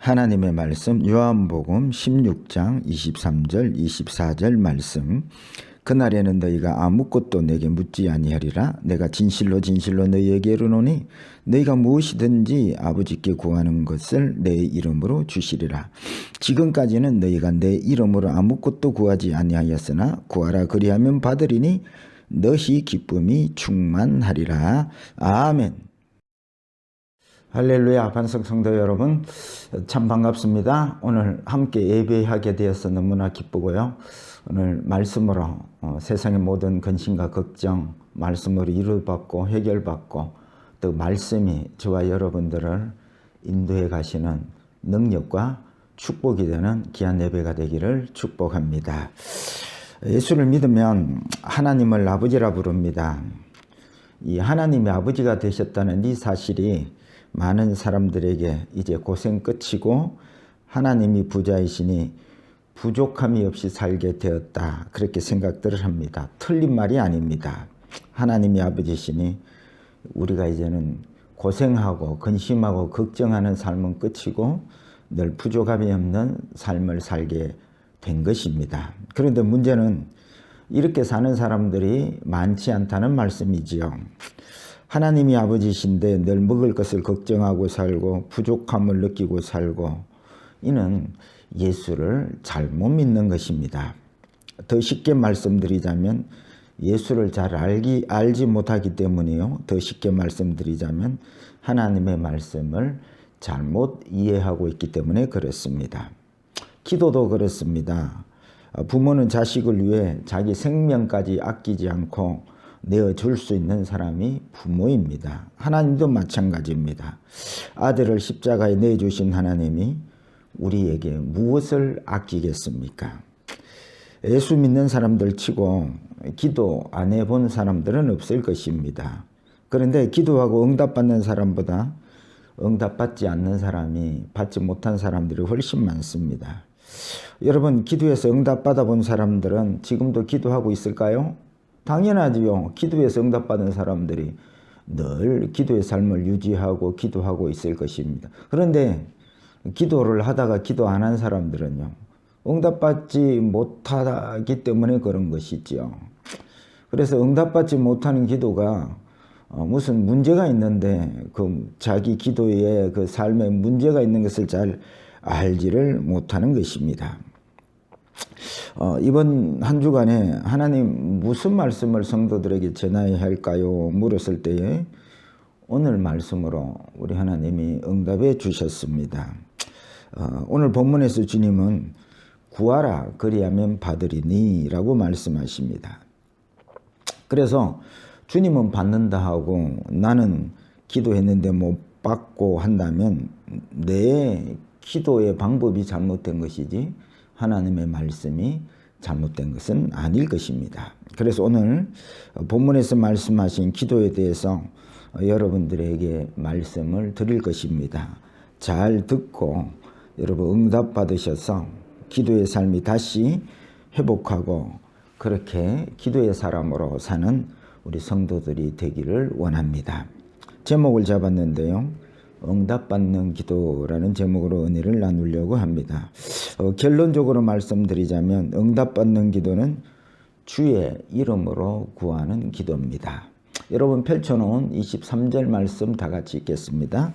하나님의 말씀 요한복음 16장 23절 24절 말씀. 그날에는 너희가 아무것도 내게 묻지 아니하리라. 내가 진실로 진실로 너희에게 이르노니 너희가 무엇이든지 아버지께 구하는 것을 내 이름으로 주시리라. 지금까지는 너희가 내 이름으로 아무것도 구하지 아니하였으나 구하라 그리하면 받으리니 너희 기쁨이 충만하리라. 아멘. 할렐루야. 반석 성도 여러분, 참 반갑습니다. 오늘 함께 예배하게 되어서 너무나 기쁘고요. 오늘 말씀으로 세상의 모든 근심과 걱정 말씀으로 위로받고 해결받고 또 말씀이 저와 여러분들을 인도해 가시는 능력과 축복이 되는 귀한 예배가 되기를 축복합니다. 예수를 믿으면 하나님을 아버지라 부릅니다. 이 하나님의 아버지가 되셨다는 이 사실이 많은 사람들에게 이제 고생 끝이고 하나님이 부자이시니 부족함이 없이 살게 되었다, 그렇게 생각들을 합니다. 틀린 말이 아닙니다. 하나님이 아버지시니 우리가 이제는 고생하고 근심하고 걱정하는 삶은 끝이고 늘 부족함이 없는 삶을 살게 된 것입니다. 그런데 문제는 이렇게 사는 사람들이 많지 않다는 말씀이지요. 하나님이 아버지신데 늘 먹을 것을 걱정하고 살고 부족함을 느끼고 살고, 이는 예수를 잘못 믿는 것입니다. 더 쉽게 말씀드리자면 예수를 잘 알지 못하기 때문이요. 더 쉽게 말씀드리자면 하나님의 말씀을 잘못 이해하고 있기 때문에 그렇습니다. 기도도 그렇습니다. 부모는 자식을 위해 자기 생명까지 아끼지 않고 내어줄 수 있는 사람이 부모입니다. 하나님도 마찬가지입니다. 아들을 십자가에 내주신 하나님이 우리에게 무엇을 아끼겠습니까? 예수 믿는 사람들 치고 기도 안 해본 사람들은 없을 것입니다. 그런데 기도하고 응답받는 사람보다 응답받지 않는 사람이, 받지 못한 사람들이 훨씬 많습니다. 여러분, 기도해서 응답받아 본 사람들은 지금도 기도하고 있을까요? 당연하지요. 기도해서 응답받은 사람들이 늘 기도의 삶을 유지하고 기도하고 있을 것입니다. 그런데 기도를 하다가 기도 안 한 사람들은요, 응답받지 못하기 때문에 그런 것이죠. 그래서 응답받지 못하는 기도가 무슨 문제가 있는데 그 자기 기도에 그 삶에 문제가 있는 것을 잘 알지를 못하는 것입니다. 이번 한 주간에 하나님 무슨 말씀을 성도들에게 전해야 할까요? 물었을 때에 오늘 말씀으로 우리 하나님이 응답해 주셨습니다. 오늘 본문에서 주님은 구하라 그리하면 받으리니 라고 말씀하십니다. 그래서 주님은 받는다 하고 나는 기도했는데 못 받고 한다면 내 기도의 방법이 잘못된 것이지 하나님의 말씀이 잘못된 것은 아닐 것입니다. 그래서 오늘 본문에서 말씀하신 기도에 대해서 여러분들에게 말씀을 드릴 것입니다. 잘 듣고 여러분 응답 받으셔서 기도의 삶이 다시 회복하고 그렇게 기도의 사람으로 사는 우리 성도들이 되기를 원합니다. 제목을 잡았는데요, 응답받는 기도라는 제목으로 은혜를 나누려고 합니다. 결론적으로 말씀드리자면 응답받는 기도는 주의 이름으로 구하는 기도입니다. 여러분 펼쳐놓은 23절 말씀 다 같이 읽겠습니다.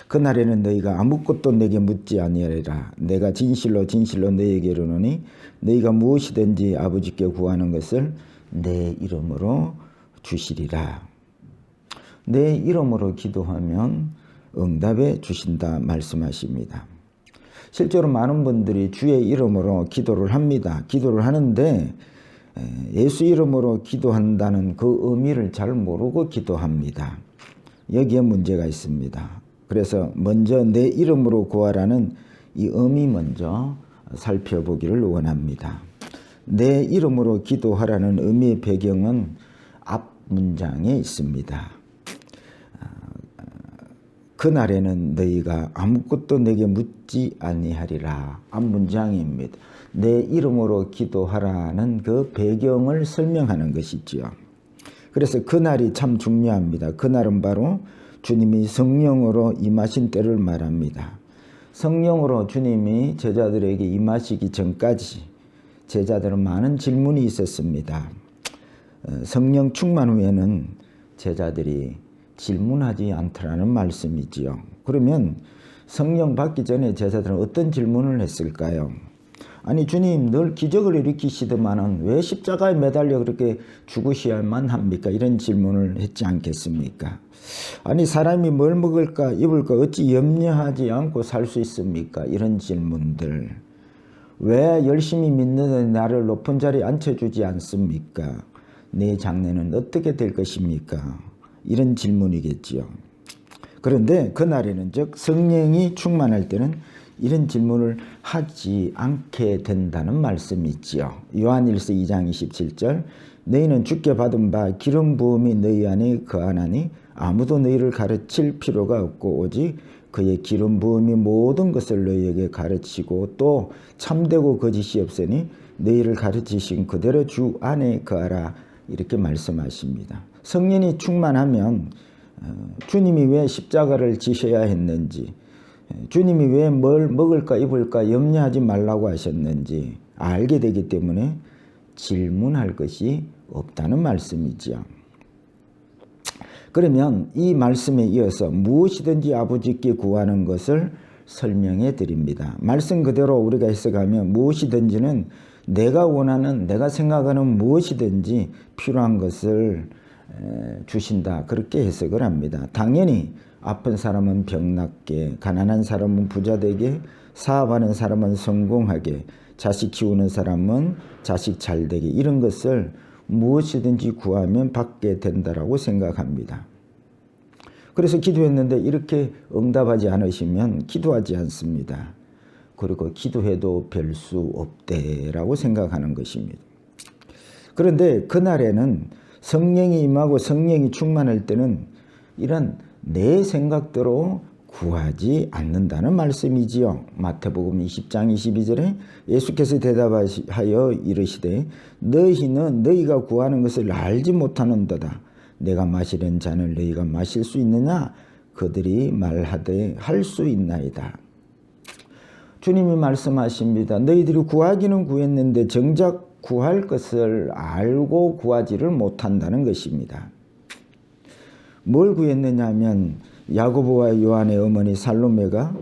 그날에는 너희가 아무것도 내게 묻지 아니하리라. 내가 진실로 진실로 너희에게 이르노니 너희가 무엇이든지 아버지께 구하는 것을 내 이름으로 주시리라. 내 이름으로 기도하면 응답해 주신다 말씀하십니다. 실제로 많은 분들이 주의 이름으로 기도를 합니다. 기도를 하는데 예수 이름으로 기도한다는 그 의미를 잘 모르고 기도합니다. 여기에 문제가 있습니다. 그래서 먼저 내 이름으로 구하라는 이 의미 먼저 살펴보기를 원합니다. 내 이름으로 기도하라는 의미의 배경은 앞 문장에 있습니다. 그날에는 너희가 아무것도 내게 묻지 아니하리라. 앞문장입니다. 내 이름으로 기도하라는 그 배경을 설명하는 것이지요. 그래서 그날이 참 중요합니다. 그날은 바로 주님이 성령으로 임하신 때를 말합니다. 성령으로 주님이 제자들에게 임하시기 전까지 제자들은 많은 질문이 있었습니다. 성령 충만 후에는 제자들이 질문하지 않더라는 말씀이지요. 그러면 성령 받기 전에 제자들은 어떤 질문을 했을까요? 아니 주님 늘 기적을 일으키시더만은 왜 십자가에 매달려 그렇게 죽으셔야만 합니까? 이런 질문을 했지 않겠습니까? 아니 사람이 뭘 먹을까 입을까 어찌 염려하지 않고 살 수 있습니까? 이런 질문들. 왜 열심히 믿는데 나를 높은 자리에 앉혀주지 않습니까? 내 장래는 어떻게 될 것입니까? 이런 질문이겠지요. 그런데 그날에는 즉 성령이 충만할 때는 이런 질문을 하지 않게 된다는 말씀이 있지요. 요한일서 2장 27절 너희는 주께 받은 바 기름 부음이 너희 안에 거하나니 아무도 너희를 가르칠 필요가 없고 오직 그의 기름 부음이 모든 것을 너희에게 가르치고 또 참되고 거짓이 없으니 너희를 가르치신 그대로 주 안에 거하라 이렇게 말씀하십니다. 성령이 충만하면 주님이 왜 십자가를 지셔야 했는지 주님이 왜 뭘 먹을까 입을까 염려하지 말라고 하셨는지 알게 되기 때문에 질문할 것이 없다는 말씀이지요. 그러면 이 말씀에 이어서 무엇이든지 아버지께 구하는 것을 설명해 드립니다. 말씀 그대로 우리가 해석하면 무엇이든지는 내가 원하는 내가 생각하는 무엇이든지 필요한 것을 주신다 그렇게 해석을 합니다. 당연히 아픈 사람은 병 낫게, 가난한 사람은 부자 되게, 사업하는 사람은 성공하게, 자식 키우는 사람은 자식 잘 되게 이런 것을 무엇이든지 구하면 받게 된다라고 생각합니다. 그래서 기도했는데 이렇게 응답하지 않으시면 기도하지 않습니다. 그리고 기도해도 별 수 없대라고 생각하는 것입니다. 그런데 그날에는 성령이 임하고 성령이 충만할 때는 이런 내 생각대로 구하지 않는다는 말씀이지요. 마태복음 20장 22절에 예수께서 대답하여 이르시되 너희는 너희가 구하는 것을 알지 못하는도다. 내가 마시는 잔을 너희가 마실 수 있느냐? 그들이 말하되 할 수 있나이다. 주님이 말씀하십니다. 너희들이 구하기는 구했는데 정작 구할 것을 알고 구하지를 못한다는 것입니다. 뭘 구했느냐 하면 야고보와 요한의 어머니 살로메가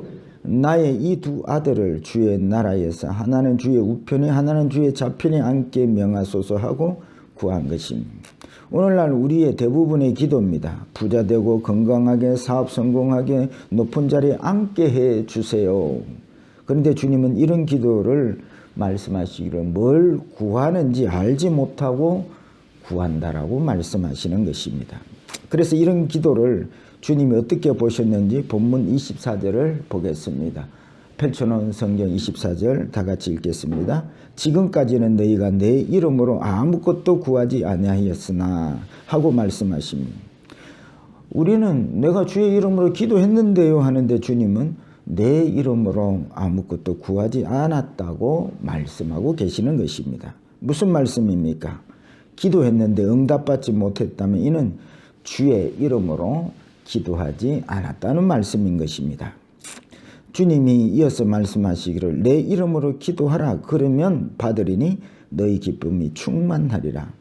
나의 이 두 아들을 주의 나라에서 하나는 주의 우편에 하나는 주의 좌편에 앉게 명하소서 하고 구한 것입니다. 오늘날 우리의 대부분의 기도입니다. 부자 되고 건강하게 사업 성공하게 높은 자리에 앉게 해 주세요. 그런데 주님은 이런 기도를 말씀하시기를 뭘 구하는지 알지 못하고 구한다라고 말씀하시는 것입니다. 그래서 이런 기도를 주님이 어떻게 보셨는지 본문 24절을 보겠습니다. 펼쳐놓은 성경 24절 다 같이 읽겠습니다. 지금까지는 너희가 내 이름으로 아무것도 구하지 아니하였으나 하고 말씀하십니다. 우리는 내가 주의 이름으로 기도했는데요 하는데 주님은 내 이름으로 아무것도 구하지 않았다고 말씀하고 계시는 것입니다. 무슨 말씀입니까? 기도했는데 응답받지 못했다면 이는 주의 이름으로 기도하지 않았다는 말씀인 것입니다. 주님이 이어서 말씀하시기를 내 이름으로 기도하라 그러면 받으리니 너희 기쁨이 충만하리라.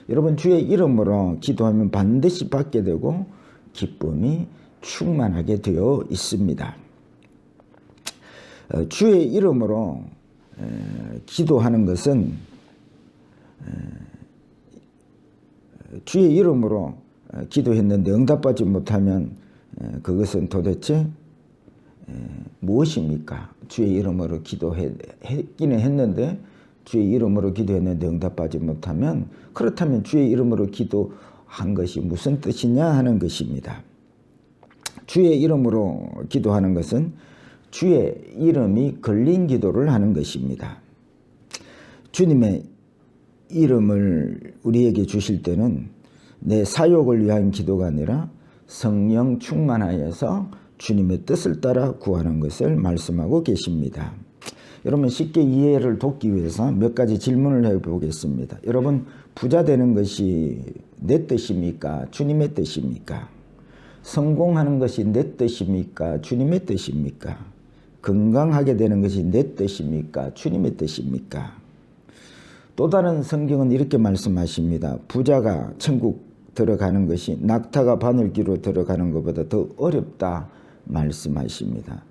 여러분 주의 이름으로 기도하면 반드시 받게 되고 기쁨이 충만하게 되어 있습니다. 주의 이름으로 기도하는 것은 주의 이름으로 기도했는데 응답받지 못하면 그것은 도대체 무엇입니까? 주의 이름으로 기도했기는 했는데 주의 이름으로 기도했는데 응답받지 못하면 그렇다면 주의 이름으로 기도한 것이 무슨 뜻이냐 하는 것입니다. 주의 이름으로 기도하는 것은 주의 이름이 걸린 기도를 하는 것입니다. 주님의 이름을 우리에게 주실 때는 내 사욕을 위한 기도가 아니라 성령 충만하여서 주님의 뜻을 따라 구하는 것을 말씀하고 계십니다. 여러분 쉽게 이해를 돕기 위해서 몇 가지 질문을 해보겠습니다. 여러분 부자 되는 것이 내 뜻입니까? 주님의 뜻입니까? 성공하는 것이 내 뜻입니까? 주님의 뜻입니까? 건강하게 되는 것이 내 뜻입니까? 주님의 뜻입니까? 또 다른 성경은 이렇게 말씀하십니다. 부자가 천국 들어가는 것이 낙타가 바늘귀로 들어가는 것보다 더 어렵다 말씀하십니다.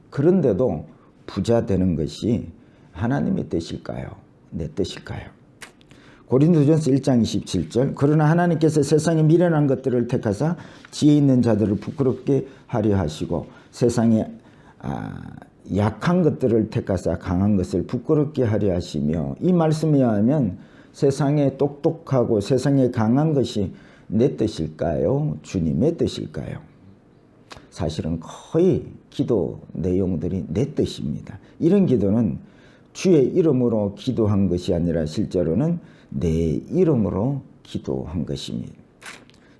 그런데도 부자 되는 것이 하나님의 뜻일까요? 내 뜻일까요? 고린도전서 1장 27절 그러나 하나님께서 세상에 미련한 것들을 택하사 지혜 있는 자들을 부끄럽게 하려 하시고 세상에 약한 것들을 택하사 강한 것을 부끄럽게 하려 하시며 이 말씀에 의하면 세상에 똑똑하고 세상에 강한 것이 내 뜻일까요? 주님의 뜻일까요? 사실은 거의 기도 내용들이 내 뜻입니다. 이런 기도는 주의 이름으로 기도한 것이 아니라 실제로는 내 이름으로 기도한 것입니다.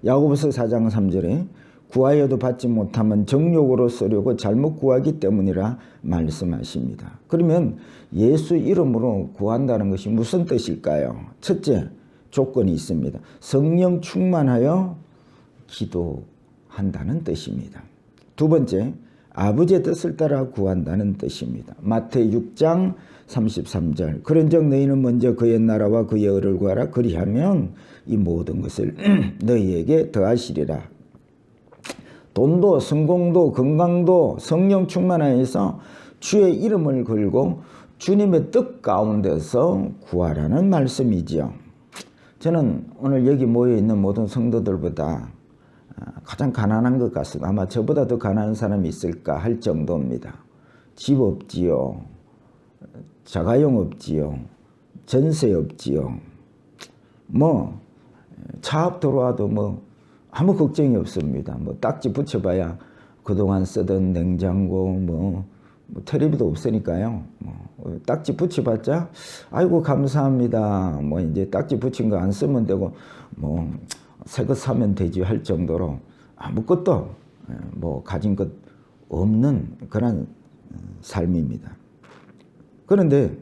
야고보서 4장 3절에 구하여도 받지 못하면 정욕으로 쓰려고 잘못 구하기 때문이라 말씀하십니다. 그러면 예수 이름으로 구한다는 것이 무슨 뜻일까요? 첫째, 조건이 있습니다. 성령 충만하여 기도한다는 뜻입니다. 두 번째, 아버지의 뜻을 따라 구한다는 뜻입니다. 마태복음 6장 33절 그런즉 너희는 먼저 그의 나라와 그의 의를 구하라 그리하면 이 모든 것을 너희에게 더하시리라. 돈도 성공도 건강도 성령 충만하여서 주의 이름을 걸고 주님의 뜻 가운데서 구하라는 말씀이지요. 저는 오늘 여기 모여있는 모든 성도들보다 가장 가난한 것 같습니다. 아마 저보다 더 가난한 사람이 있을까 할 정도입니다. 집 없지요. 자가용 없지요. 전세 없지요. 차업 들어와도 아무 걱정이 없습니다. 딱지 붙여봐야 그동안 쓰던 냉장고, 텔레비도 없으니까요. 딱지 붙여봤자, 아이고, 감사합니다. 이제 딱지 붙인 거 안 쓰면 되고, 새 것 사면 되지 할 정도로 아무것도 가진 것 없는 그런 삶입니다. 그런데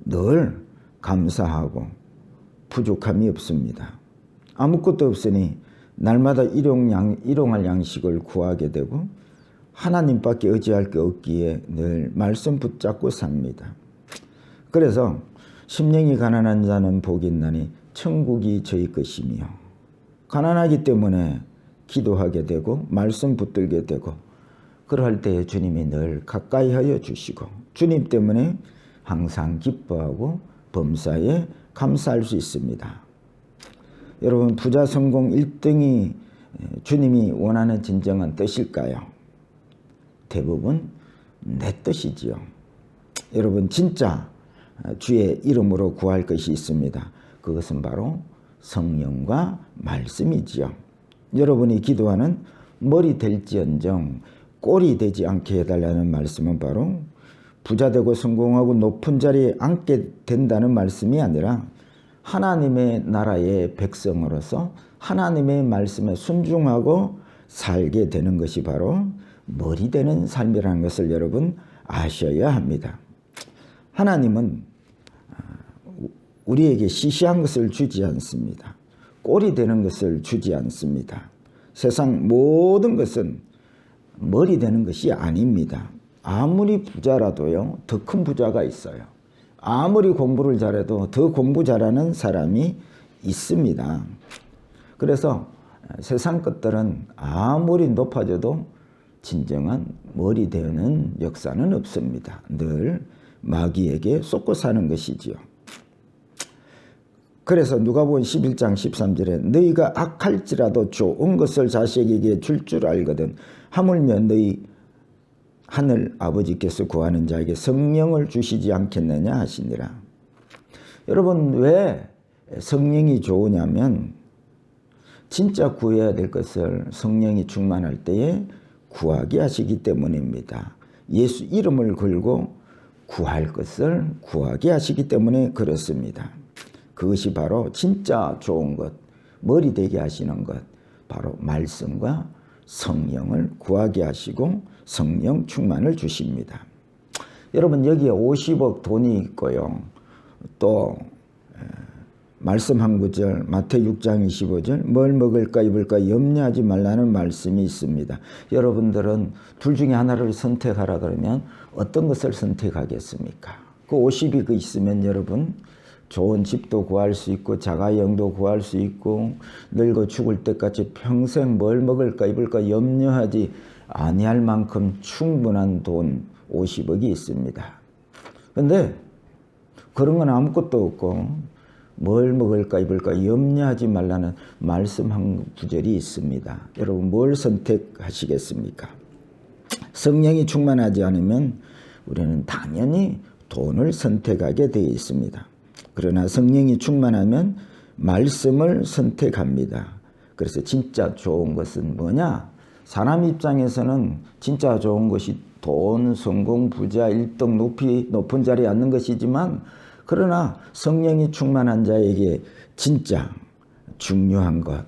늘 감사하고 부족함이 없습니다. 아무것도 없으니 날마다 일용할 양식을 구하게 되고 하나님밖에 의지할 게 없기에 늘 말씀 붙잡고 삽니다. 그래서 심령이 가난한 자는 복이 있나니 천국이 저희 것이며 가난하기 때문에 기도하게 되고 말씀 붙들게 되고 그럴 때에 주님이 늘 가까이 하여 주시고 주님 때문에 항상 기뻐하고 범사에 감사할 수 있습니다. 여러분 부자 성공 1등이 주님이 원하는 진정한 뜻일까요? 대부분 내 뜻이지요. 여러분 진짜 주의 이름으로 구할 것이 있습니다. 그것은 바로 성령과 말씀이지요. 여러분이 기도하는 머리 될지언정 꼴이 되지 않게 해달라는 말씀은 바로 부자 되고 성공하고 높은 자리에 앉게 된다는 말씀이 아니라 하나님의 나라의 백성으로서 하나님의 말씀에 순종하고 살게 되는 것이 바로 머리 되는 삶이라는 것을 여러분 아셔야 합니다. 하나님은 우리에게 시시한 것을 주지 않습니다. 꼴이 되는 것을 주지 않습니다. 세상 모든 것은 머리 되는 것이 아닙니다. 아무리 부자라도요, 더 큰 부자가 있어요. 아무리 공부를 잘해도 더 공부 잘하는 사람이 있습니다. 그래서 세상 것들은 아무리 높아져도 진정한 머리 되는 역사는 없습니다. 늘 마귀에게 쏟고 사는 것이지요. 그래서 누가복음 11장 13절에 너희가 악할지라도 좋은 것을 자식에게 줄 줄 알거든 하물며 너희 하늘 아버지께서 구하는 자에게 성령을 주시지 않겠느냐 하시니라. 여러분 왜 성령이 좋으냐면 진짜 구해야 될 것을 성령이 충만할 때에 구하게 하시기 때문입니다. 예수 이름을 걸고 구할 것을 구하게 하시기 때문에 그렇습니다. 그것이 바로 진짜 좋은 것, 머리 되게 하시는 것, 바로 말씀과 성령을 구하게 하시고 성령 충만을 주십니다. 여러분 여기에 50억 돈이 있고요. 또 말씀 한 구절, 마태복음 6장 25절, 뭘 먹을까 입을까 염려하지 말라는 말씀이 있습니다. 여러분들은 둘 중에 하나를 선택하라 그러면 어떤 것을 선택하겠습니까? 그 50이 있으면 여러분 좋은 집도 구할 수 있고 자가용도 구할 수 있고 늙어 죽을 때까지 평생 뭘 먹을까 입을까 염려하지 아니할 만큼 충분한 돈 50억이 있습니다. 그런데 그런 건 아무것도 없고 뭘 먹을까 입을까 염려하지 말라는 말씀 한 구절이 있습니다. 여러분 뭘 선택하시겠습니까? 성령이 충만하지 않으면 우리는 당연히 돈을 선택하게 되어 있습니다. 그러나 성령이 충만하면 말씀을 선택합니다. 그래서 진짜 좋은 것은 뭐냐? 사람 입장에서는 진짜 좋은 것이 돈, 성공, 부자, 1등 높은 자리에 앉는 것이지만 그러나 성령이 충만한 자에게 진짜 중요한 것,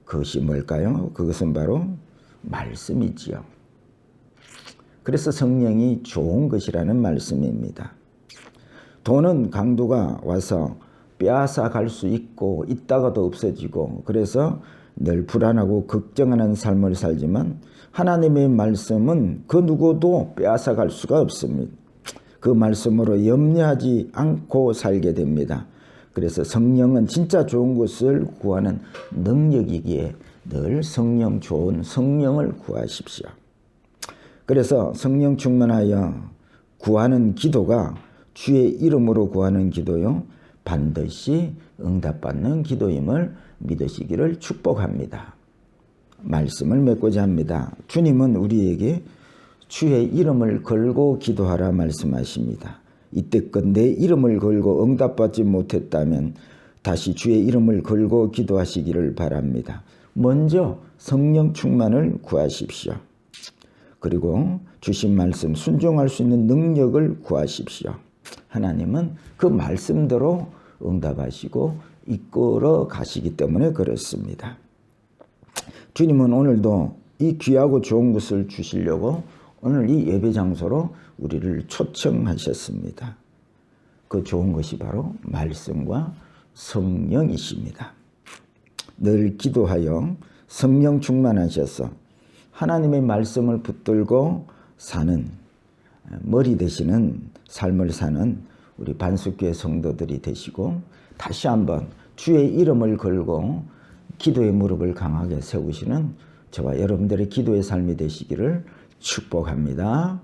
그것이 뭘까요? 그것은 바로 말씀이지요. 그래서 성령이 좋은 것이라는 말씀입니다. 돈은 강도가 와서 빼앗아 갈 수 있고 있다가도 없어지고 그래서 늘 불안하고 걱정하는 삶을 살지만 하나님의 말씀은 그 누구도 빼앗아 갈 수가 없습니다. 그 말씀으로 염려하지 않고 살게 됩니다. 그래서 성령은 진짜 좋은 것을 구하는 능력이기에 늘 성령 좋은 성령을 구하십시오. 그래서 성령 충만하여 구하는 기도가 주의 이름으로 구하는 기도요 반드시 응답받는 기도임을 믿으시기를 축복합니다. 말씀을 맺고자 합니다. 주님은 우리에게 주의 이름을 걸고 기도하라 말씀하십니다. 이때껏 내 이름을 걸고 응답받지 못했다면 다시 주의 이름을 걸고 기도하시기를 바랍니다. 먼저 성령 충만을 구하십시오. 그리고 주신 말씀 순종할 수 있는 능력을 구하십시오. 하나님은 그 말씀대로 응답하시고 이끌어 가시기 때문에 그렇습니다. 주님은 오늘도 이 귀하고 좋은 것을 주시려고 오늘 이 예배 장소로 우리를 초청하셨습니다. 그 좋은 것이 바로 말씀과 성령이십니다. 늘 기도하여 성령 충만하셔서 하나님의 말씀을 붙들고 사는 머리 되시는 삶을 사는 우리 반석교회 성도들이 되시고 다시 한번 주의 이름을 걸고 기도의 무릎을 강하게 세우시는 저와 여러분들의 기도의 삶이 되시기를 축복합니다.